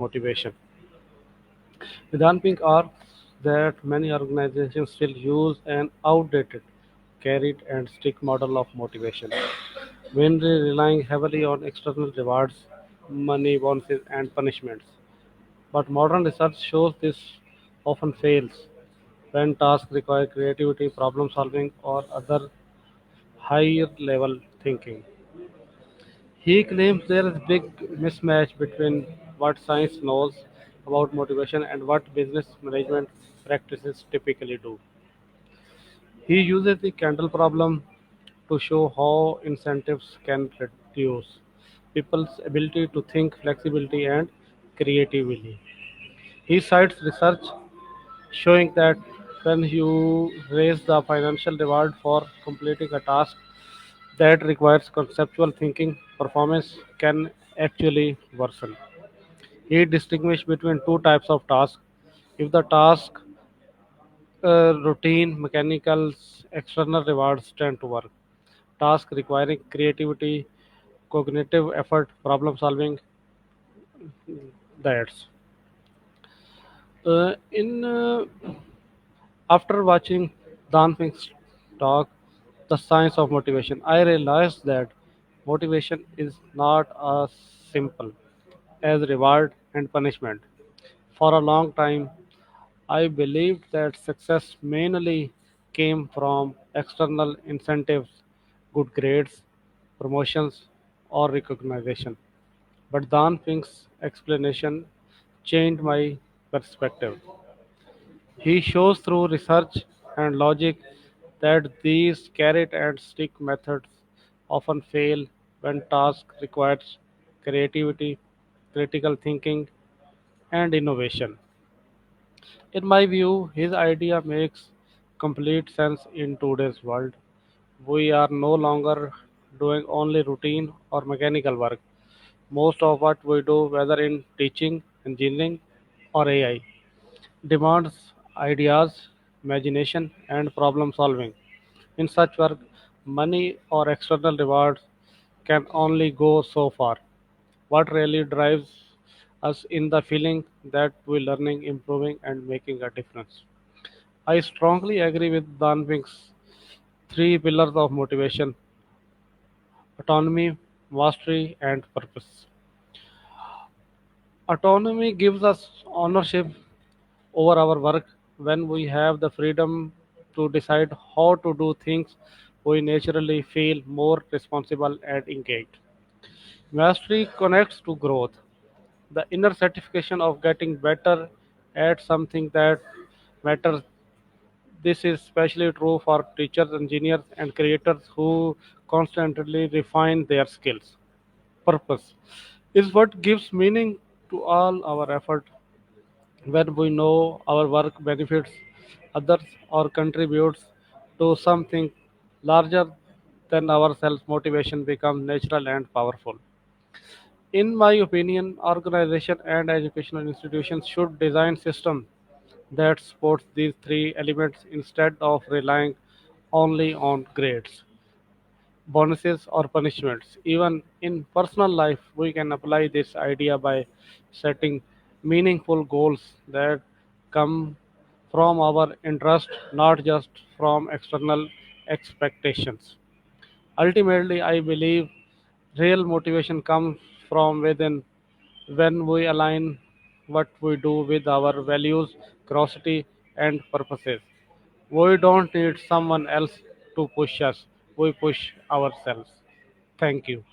motivation. Vedantink argues that many organizations still use an outdated carrot and stick model of motivation, mainly relying heavily on external rewards, money, bonuses, and punishments. But modern research shows this often fails when tasks require creativity, problem solving, or other higher level thinking. He claims there is big mismatch between what science knows about motivation and what business management practices typically do. He uses the candle problem to show how incentives can reduce people's ability to think flexibility and creatively. He cites research showing that when you raise the financial reward for completing a task that requires conceptual thinking, performance can actually worsen. He distinguished between two types of tasks. If the task routine, mechanicals, external rewards tend to work. Tasks requiring creativity, cognitive effort, problem solving, that's. In After watching Danping's talk, The Science of Motivation, I realized that motivation is not as simple as reward and punishment. For a long time, I believed that success mainly came from external incentives, good grades, promotions, or recognition. But Dan Pink's explanation changed my perspective. He shows through research and logic that these carrot and stick methods often fail when task requires creativity, critical thinking, and innovation. In my view, his idea makes complete sense in today's world. We are no longer doing only routine or mechanical work. Most of what we do, whether in teaching, engineering, or AI, demands ideas, imagination, and problem solving. In such work, money or external rewards can only go so far. What really drives us in the feeling that we're learning, improving, and making a difference. I strongly agree with Danving's three pillars of motivation: autonomy, mastery, and purpose. Autonomy gives us ownership over our work. When we have the freedom to decide how to do things, we naturally feel more responsible and engaged. Mastery connects to growth, the inner satisfaction of getting better at something that matters. This is especially true for teachers, engineers, and creators who constantly refine their skills. Purpose is what gives meaning to all our effort. When we know our work benefits others or contributes to something larger than ourselves, motivation becomes natural and powerful. In my opinion, organization and educational institutions should design systems that support these three elements instead of relying only on grades, bonuses, or punishments. Even in personal life, we can apply this idea by setting meaningful goals that come from our interest, not just from external expectations. Ultimately, I believe real motivation comes from within when we align what we do with our values, curiosity, and purposes. We don't need someone else to push us, we push ourselves. Thank you.